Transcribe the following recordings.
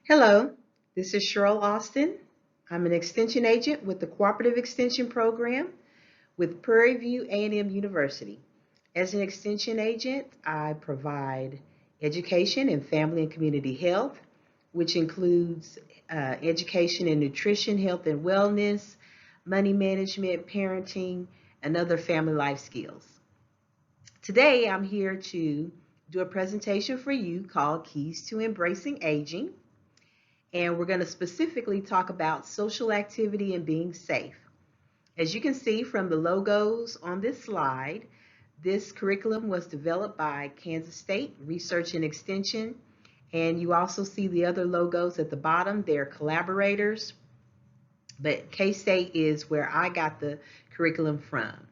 Hello, this is Cheryl Austin. I'm an extension agent with the Cooperative Extension Program with Prairie View A&M University. As an extension agent, I provide education in family and community health, which includes education in nutrition, health and wellness, money management, parenting, and other family life skills. Today, I'm here to do a presentation for you called Keys to Embracing Aging, and we're going to specifically talk about social activity and being safe. As you can see from the logos on this slide, this curriculum was developed by Kansas State Research and Extension, and you also see the other logos at the bottom. They're collaborators, but K-State is where I got the curriculum from.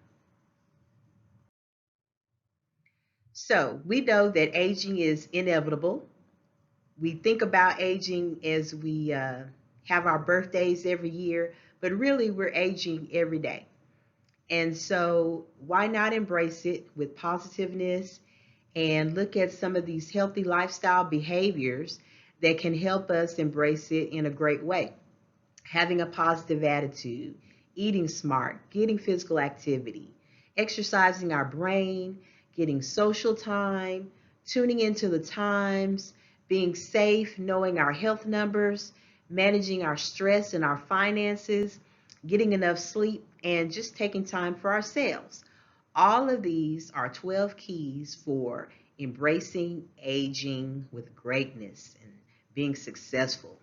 So we know that aging is inevitable. We think about aging as we have our birthdays every year, but really we're aging every day. And so, why not embrace it with positiveness and look at some of these healthy lifestyle behaviors that can help us embrace it in a great way? Having a positive attitude, eating smart, getting physical activity, exercising our brain, getting social time, tuning into the times, being safe, knowing our health numbers, managing our stress and our finances, getting enough sleep, and just taking time for ourselves. All of these are 12 keys for embracing aging with greatness and being successful.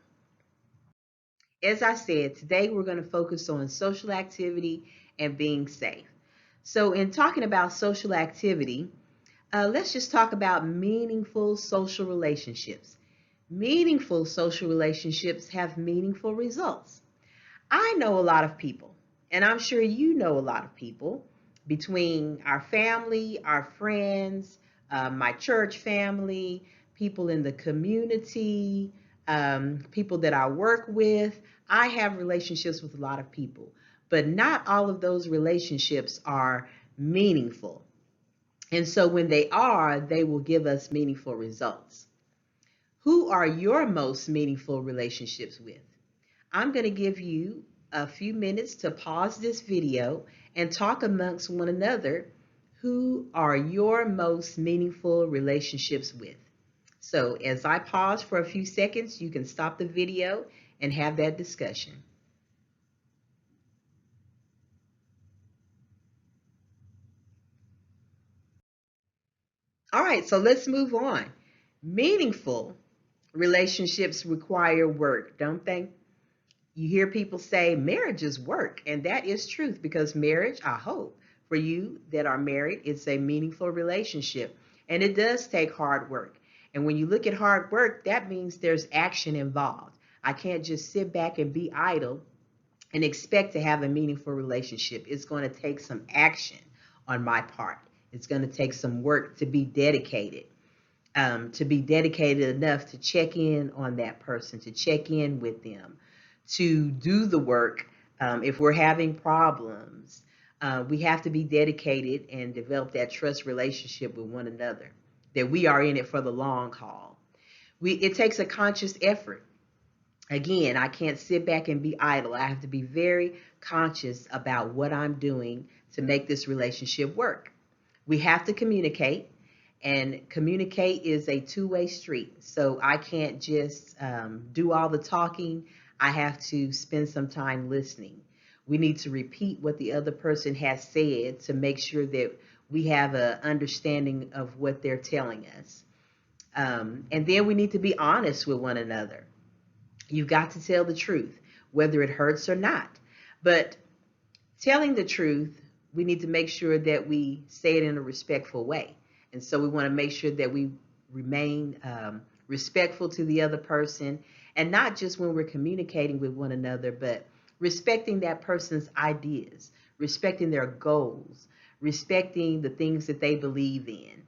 As I said, today we're going to focus on social activity and being safe. So, in talking about social activity, let's just talk about meaningful social relationships. Meaningful social relationships have meaningful results. I know a lot of people, and I'm sure you know a lot of people between our family, our friends, my church family, people in the community, people that I work with. I have relationships with a lot of people, but not all of those relationships are meaningful. And so when they are, they will give us meaningful results. Who are your most meaningful relationships with? I'm going to give you a few minutes to pause this video and talk amongst one another. Who are your most meaningful relationships with? So as I pause for a few seconds, you can stop the video and have that discussion. All right, so let's move on. Meaningful relationships require work, don't they? You hear people say marriage is work, and that is truth because marriage, I hope, for you that are married, it's a meaningful relationship. And it does take hard work. And when you look at hard work, that means there's action involved. I can't just sit back and be idle and expect to have a meaningful relationship. It's going to take some action on my part. It's going to take some work to be dedicated enough to check in on that person, to check in with them, to do the work. If we're having problems, we have to be dedicated and develop that trust relationship with one another, that we are in it for the long haul. It takes a conscious effort. Again, I can't sit back and be idle. I have to be very conscious about what I'm doing to make this relationship work. We have to communicate, and communicate is a two-way street. So I can't just do all the talking. I have to spend some time listening. We need to repeat what the other person has said to make sure that we have an understanding of what they're telling us. And then we need to be honest with one another. You've got to tell the truth, whether it hurts or not. But telling the truth, we need to make sure that we say it in a respectful way. And so we want to make sure that we remain respectful to the other person, and not just when we're communicating with one another, but respecting that person's ideas, respecting their goals, respecting the things that they believe in,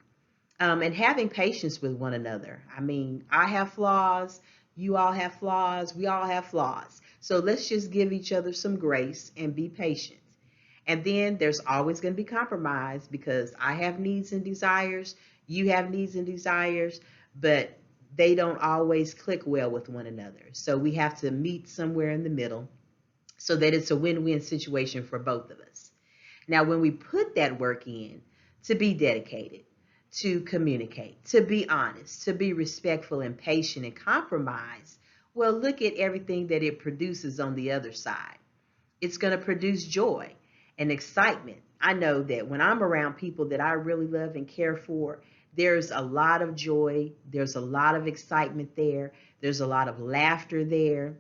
and having patience with one another. I mean, I have flaws, you all have flaws, we all have flaws. So let's just give each other some grace and be patient. And then there's always going to be compromise because I have needs and desires, you have needs and desires, but they don't always click well with one another. So we have to meet somewhere in the middle so that it's a win-win situation for both of us. Now, when we put that work in to be dedicated, to communicate, to be honest, to be respectful and patient and compromise, well, look at everything that it produces on the other side. It's going to produce joy and excitement. I know that when I'm around people that I really love and care for, there's a lot of joy, there's a lot of excitement there, there's a lot of laughter there,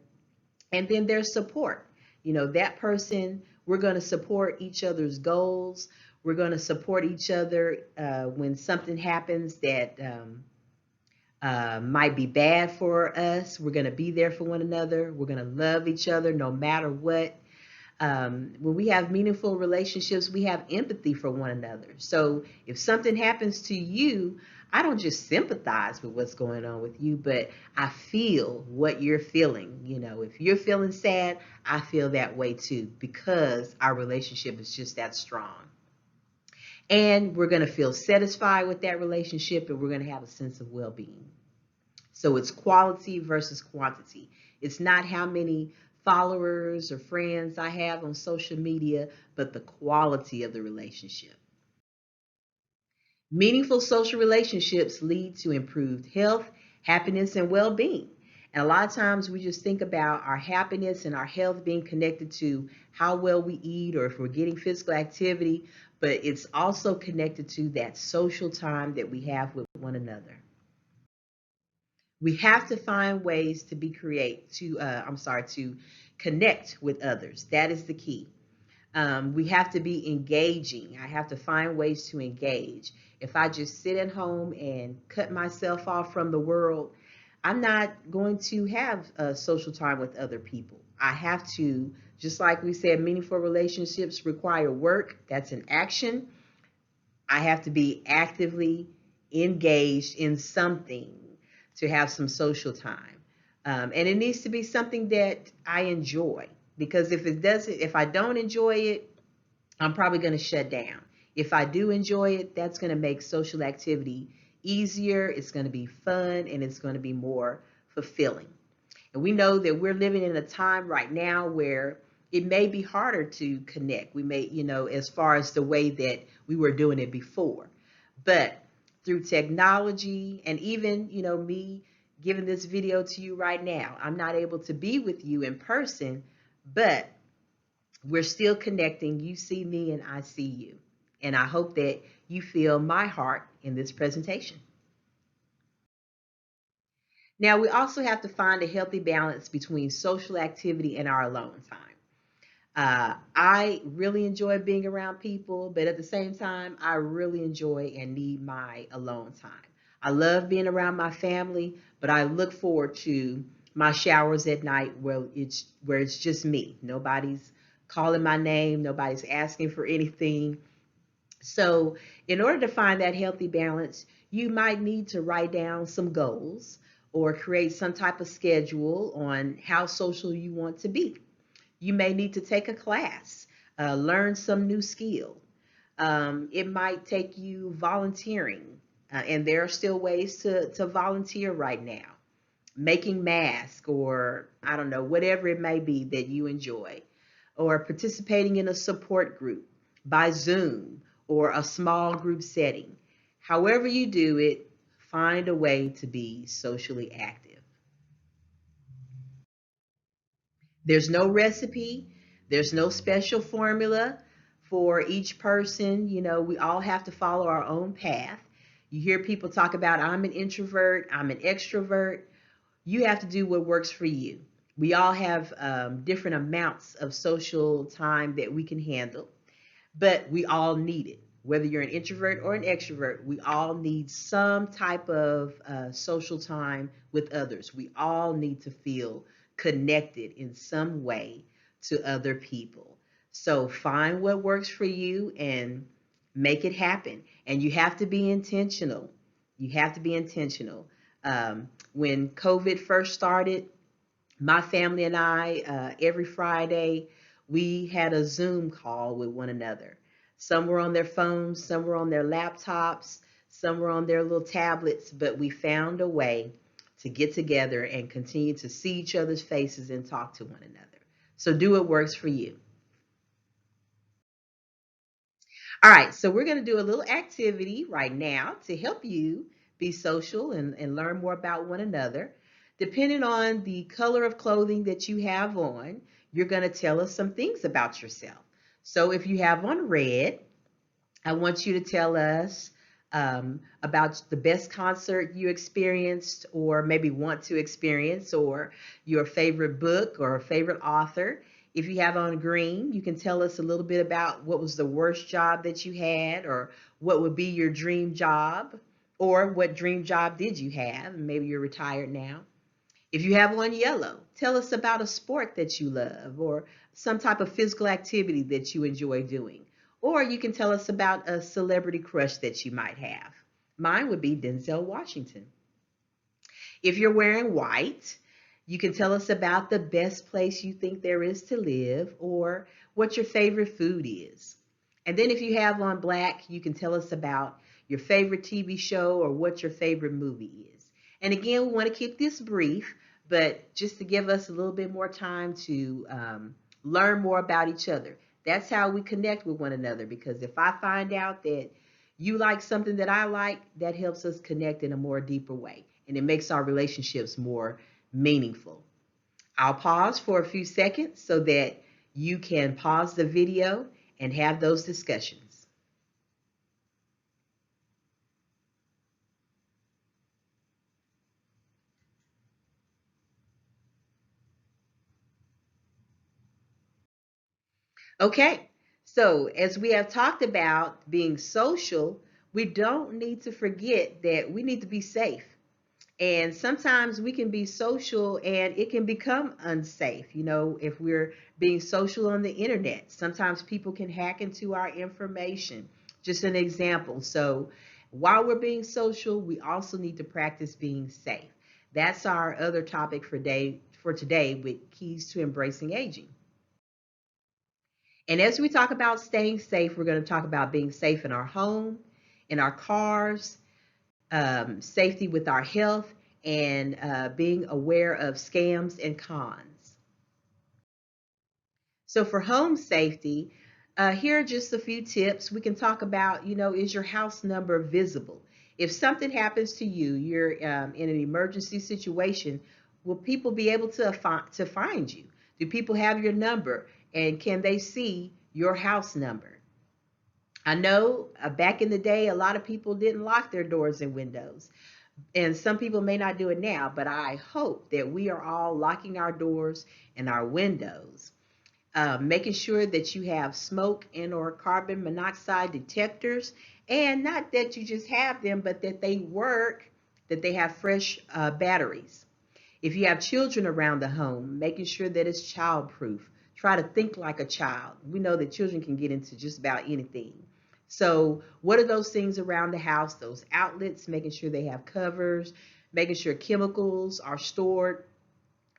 and then there's support. That person, we're going to support each other's goals. We're going to support each other when something happens that might be bad for us. We're going to be there for one another. We're going to love each other no matter what. When we have meaningful relationships, we have empathy for one another. So if something happens to you, I don't just sympathize with what's going on with you, but I feel what you're feeling. If you're feeling sad, I feel that way too, because our relationship is just that strong. And we're going to feel satisfied with that relationship, and we're going to have a sense of well-being. So it's quality versus quantity. It's not how many followers or friends I have on social media, but the quality of the relationship. Meaningful social relationships lead to improved health, happiness, and well being. And a lot of times we just think about our happiness and our health being connected to how well we eat or if we're getting physical activity, but it's also connected to that social time that we have with one another. We have to find ways to to connect with others. That is the key. We have to be engaging. I have to find ways to engage. If I just sit at home and cut myself off from the world, I'm not going to have a social time with other people. I have to, just like we said, meaningful relationships require work. That's an action. I have to be actively engaged in something to have some social time. And it needs to be something that I enjoy, because if I don't enjoy it, I'm probably going to shut down. If I do enjoy it, that's going to make social activity easier. It's going to be fun, and it's going to be more fulfilling. And we know that we're living in a time right now where it may be harder to connect. We may, as far as the way that we were doing it before. But through technology and even, me giving this video to you right now, I'm not able to be with you in person, but we're still connecting. You see me and I see you. And I hope that you feel my heart in this presentation. Now, we also have to find a healthy balance between social activity and our alone time. I really enjoy being around people, but at the same time, I really enjoy and need my alone time. I love being around my family, but I look forward to my showers at night where it's just me. Nobody's calling my name, nobody's asking for anything. So, in order to find that healthy balance, you might need to write down some goals or create some type of schedule on how social you want to be. You may need to take a class, learn some new skill. It might take you volunteering, and there are still ways to volunteer right now. Making masks, or I don't know, whatever it may be that you enjoy, or participating in a support group by Zoom or a small group setting. However you do it, find a way to be socially active. There's no recipe, there's no special formula for each person. We all have to follow our own path. You hear people talk about, I'm an introvert, I'm an extrovert. You have to do what works for you. We all have different amounts of social time that we can handle, but we all need it. Whether you're an introvert or an extrovert, we all need some type of social time with others. We all need to feel connected in some way to other people. So find what works for you and make it happen. And you have to be intentional. You have to be intentional. When COVID first started, my family and I, every Friday, we had a Zoom call with one another. Some were on their phones, some were on their laptops, some were on their little tablets, but we found a way to get together and continue to see each other's faces and talk to one another. So do what works for you. All right, so we're going to do a little activity right now to help you be social and learn more about one another. Depending on the color of clothing that you have on, you're going to tell us some things about yourself. So if you have on red, I want you to tell us about the best concert you experienced or maybe want to experience, or your favorite book or favorite author. If you have on green, you can tell us a little bit about what was the worst job that you had, or what would be your dream job, or what dream job did you have? Maybe you're retired now. If you have on yellow, tell us about a sport that you love or some type of physical activity that you enjoy doing. Or you can tell us about a celebrity crush that you might have. Mine would be Denzel Washington. If you're wearing white, you can tell us about the best place you think there is to live or what your favorite food is. And then if you have on black, you can tell us about your favorite TV show or what your favorite movie is. And again, we want to keep this brief, but just to give us a little bit more time to learn more about each other. That's how we connect with one another, because if I find out that you like something that I like, that helps us connect in a more deeper way, and it makes our relationships more meaningful. I'll pause for a few seconds so that you can pause the video and have those discussions. Okay, so as we have talked about being social, we don't need to forget that we need to be safe. And sometimes we can be social and it can become unsafe. If we're being social on the internet, sometimes people can hack into our information. Just an example. So while we're being social, we also need to practice being safe. That's our other topic for today with keys to embracing aging. And as we talk about staying safe, we're going to talk about being safe in our home, in our cars, safety with our health, and being aware of scams and cons. So for home safety, here are just a few tips. We can talk about, is your house number visible? If something happens to you, you're in an emergency situation, will people be able to find you? Do people have your number, and can they see your house number? I know back in the day, a lot of people didn't lock their doors and windows. And some people may not do it now, but I hope that we are all locking our doors and our windows, making sure that you have smoke and or carbon monoxide detectors, and not that you just have them, but that they work, that they have fresh batteries. If you have children around the home, making sure that it's childproof. Try to think like a child. We know that children can get into just about anything. So what are those things around the house? Those outlets, making sure they have covers, making sure chemicals are stored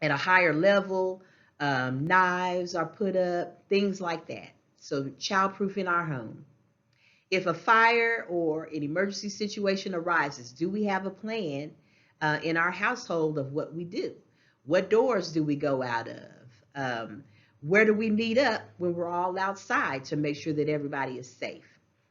at a higher level, knives are put up, things like that. So childproof in our home. If a fire or an emergency situation arises, do we have a plan in our household of what we do? What doors do we go out of? Where do we meet up when we're all outside to make sure that everybody is safe?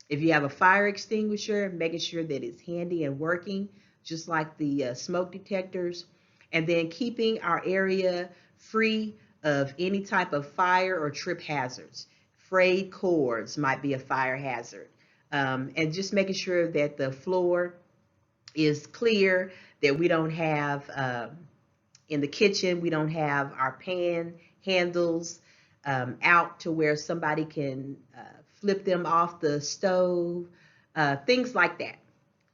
If you have a fire extinguisher, making sure that it's handy and working, just like the smoke detectors, and then keeping our area free of any type of fire or trip hazards. Frayed cords might be a fire hazard. And just making sure that the floor is clear, that we don't have, in the kitchen, we don't have our pan handles out to where somebody can flip them off the stove, things like that.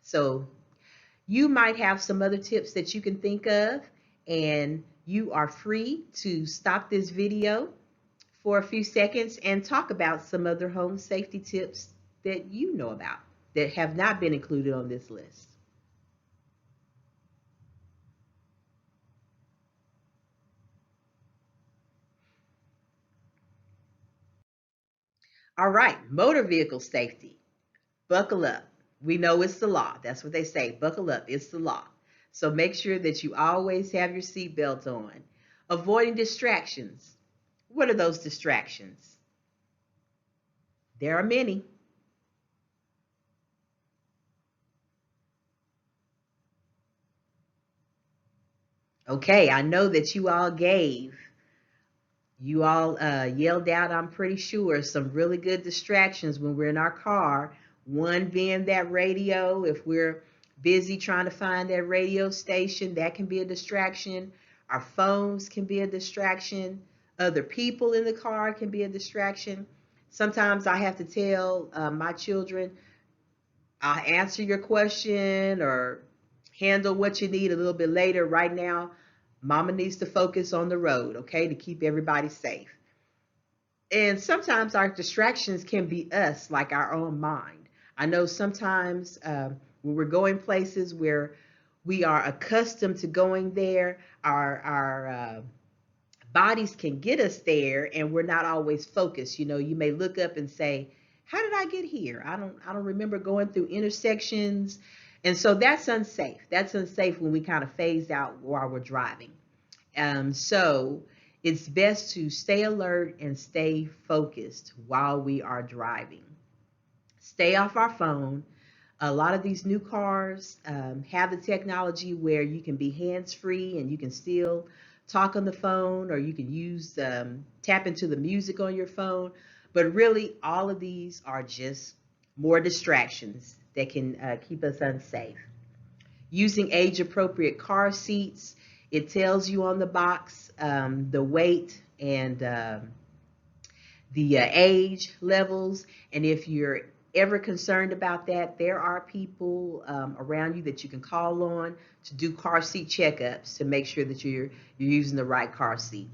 So you might have some other tips that you can think of, and you are free to stop this video for a few seconds and talk about some other home safety tips that you know about that have not been included on this list. All right, motor vehicle safety. Buckle up. We know it's the law. That's what they say. Buckle up. It's the law. So make sure that you always have your seatbelt on. Avoiding distractions. What are those distractions? There are many. Okay, I know that you all yelled out, I'm pretty sure, some really good distractions when we're in our car. One being that radio. If we're busy trying to find that radio station, that can be a distraction. Our phones can be a distraction. Other people in the car can be a distraction. Sometimes I have to tell my children, I'll answer your question or handle what you need a little bit later. Right now, mama needs to focus on the road, okay, to keep everybody safe. And sometimes our distractions can be us, like our own mind. I know sometimes when we're going places where we are accustomed to going there, our bodies can get us there, and we're not always focused. You know, you may look up and say, "How did I get here? I don't remember going through intersections," and so that's unsafe. That's unsafe when we kind of phase out while we're driving. So it's best to stay alert and stay focused while we are driving. Stay off our phone. A lot of these new cars have the technology where you can be hands free and you can still talk on the phone, or you can use tap into the music on your phone. But really, all of these are just more distractions that can keep us unsafe. Using age appropriate car seats, it tells you on the box the weight and the age levels. And if you're ever concerned about that, there are people around you that you can call on to do car seat checkups to make sure that you're using the right car seat.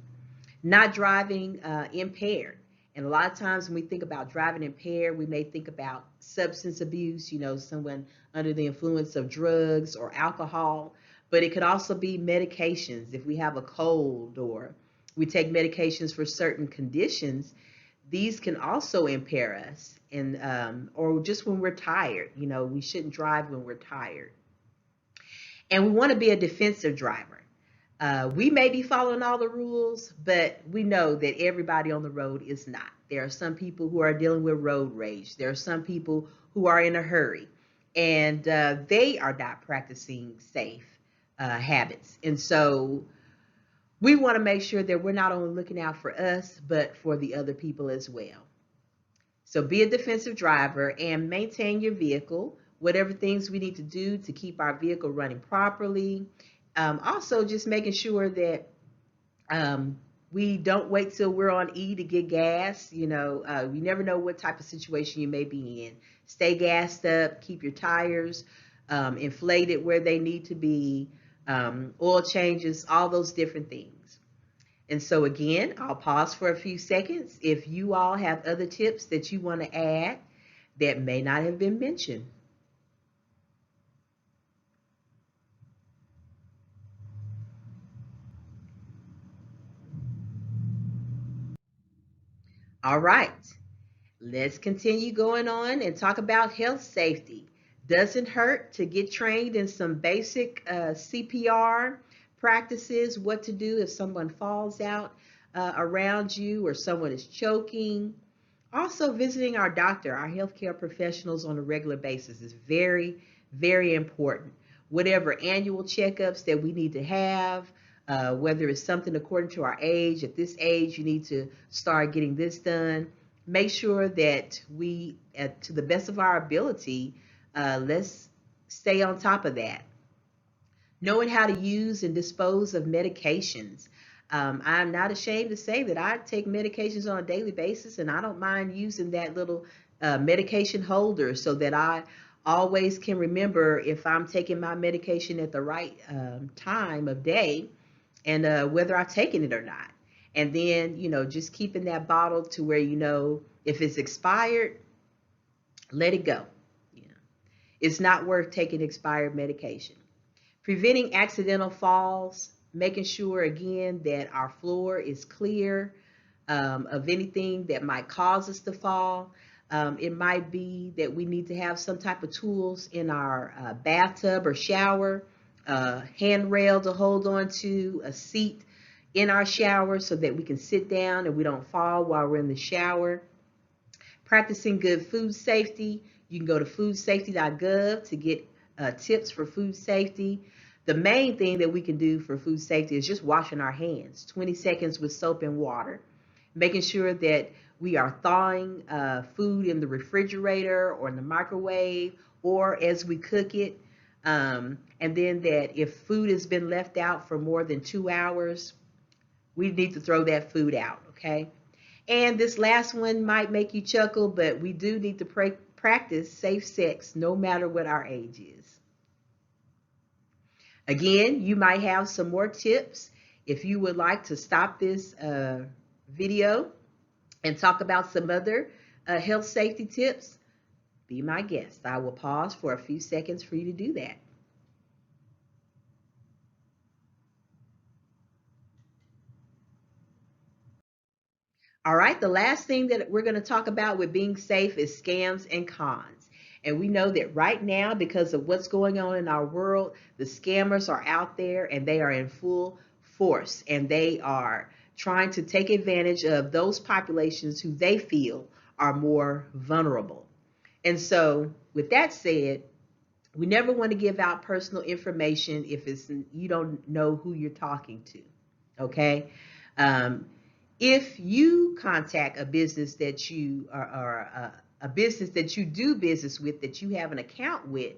Not driving impaired. And a lot of times when we think about driving impaired, we may think about substance abuse, you know, someone under the influence of drugs or alcohol, but it could also be medications. If we have a cold or we take medications for certain conditions, these can also impair us. And or just when we're tired, you know, we shouldn't drive when we're tired. And we want to be a defensive driver. We may be following all the rules, but we know that everybody on the road is not. There are some people who are dealing with road rage. There are some people who are in a hurry, and they are not practicing safe habits. And so we want to make sure that we're not only looking out for us, but for the other people as well. So be a defensive driver and maintain your vehicle, whatever things we need to do to keep our vehicle running properly. Also, just making sure that we don't wait till we're on E to get gas. You know, you never know what type of situation you may be in. Stay gassed up, keep your tires inflated where they need to be, oil changes, all those different things. And so again, I'll pause for a few seconds if you all have other tips that you want to add that may not have been mentioned. All right, let's continue going on and talk about health safety. Doesn't hurt to get trained in some basic CPR practices, what to do if someone falls out around you or someone is choking. Also, visiting our doctor, our healthcare professionals on a regular basis is very, very important. Whatever annual checkups that we need to have, whether it's something according to our age, at this age, you need to start getting this done. Make sure that we, to the best of our ability, let's stay on top of that. Knowing how to use and dispose of medications. I'm not ashamed to say that I take medications on a daily basis, and I don't mind using that little medication holder so that I always can remember if I'm taking my medication at the right time of day and whether I've taken it or not. And then, you know, just keeping that bottle to where you know if it's expired, let it go. You know, it's not worth taking expired medication. Preventing accidental falls, making sure again that our floor is clear of anything that might cause us to fall. It might be that we need to have some type of tools in our bathtub or shower a handrail to hold on to, a seat in our shower so that we can sit down and we don't fall while we're in the shower. Practicing good food safety. You can go to foodsafety.gov to get tips for food safety. The main thing that we can do for food safety is just washing our hands 20 seconds with soap and water, making sure that we are thawing food in the refrigerator or in the microwave or as we cook it. And then that if food has been left out for more than 2 hours, we need to throw that food out, okay? And this last one might make you chuckle, but we do need to practice safe sex no matter what our age is. Again, you might have some more tips. If you would like to stop this video and talk about some other health safety tips, be my guest. I will pause for a few seconds for you to do that. All right, the last thing that we're going to talk about with being safe is scams and cons. And we know that right now, because of what's going on in our world, the scammers are out there and they are in full force and they are trying to take advantage of those populations who they feel are more vulnerable. And so, with that said, we never want to give out personal information if you don't know who you're talking to. Okay. Um, if you contact a business that you are a business that you do business with, that you have an account with,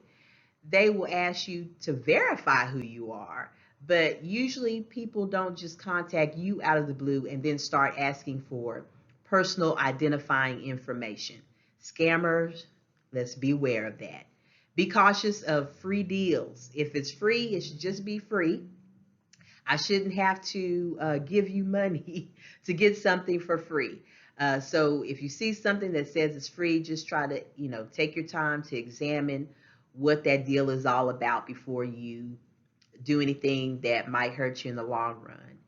they will ask you to verify who you are. But usually people don't just contact you out of the blue and then start asking for personal identifying information. Scammers, let's beware of that. Be cautious of free deals. If it's free, it should just be free. I shouldn't have to give you money to get something for free. So if you see something that says it's free, just try to, take your time to examine what that deal is all about before you do anything that might hurt you in the long run.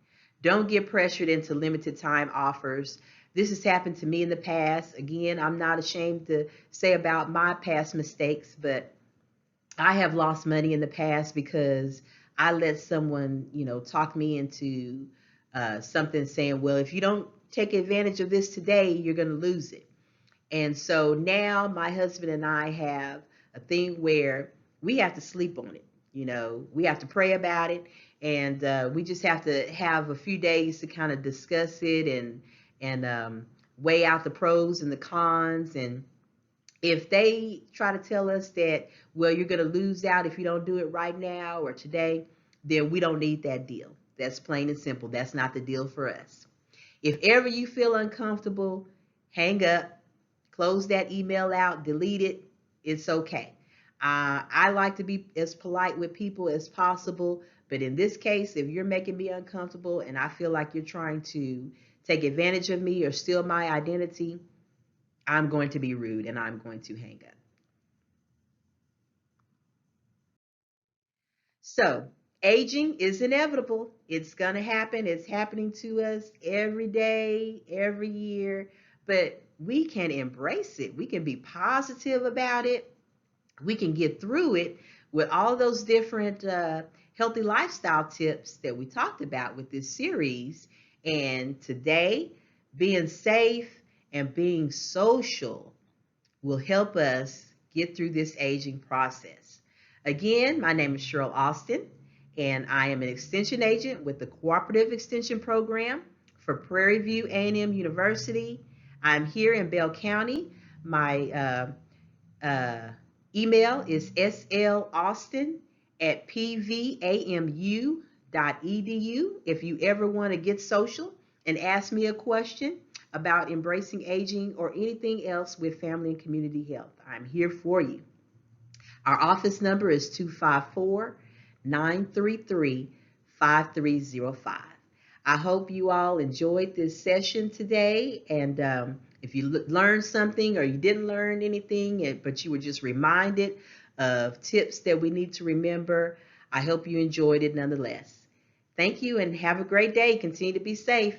Don't get pressured into limited time offers. This has happened to me in the past. Again, I'm not ashamed to say about my past mistakes, but I have lost money in the past because I let someone, talk me into something saying, well, if you don't take advantage of this today, you're going to lose it. And so now my husband and I have a thing where we have to sleep on it. We have to pray about it, and we just have to have a few days to kind of discuss it and weigh out the pros and the cons. And if they try to tell us that, well, you're going to lose out if you don't do it right now or today, then we don't need that deal. That's plain and simple. That's not the deal for us. If ever you feel uncomfortable, hang up, close that email out, delete it. It's okay. I like to be as polite with people as possible, but in this case, if you're making me uncomfortable and I feel like you're trying to take advantage of me or steal my identity, I'm going to be rude and I'm going to hang up. So, aging is inevitable. It's going to happen. It's happening to us every day, every year, but we can embrace it. We can be positive about it. We can get through it with all those different healthy lifestyle tips that we talked about with this series. And today, being safe and being social will help us get through this aging process. Again, my name is Cheryl Austin, and I am an extension agent with the Cooperative Extension Program for Prairie View A&M University. I'm here in Bell County. My email is slaustin@pvamu.edu. If you ever want to get social and ask me a question about embracing aging or anything else with family and community health, I'm here for you. Our office number is 254-933-5305. I hope you all enjoyed this session today, and if you learned something or you didn't learn anything, but you were just reminded of tips that we need to remember, I hope you enjoyed it nonetheless. Thank you and have a great day. Continue to be safe.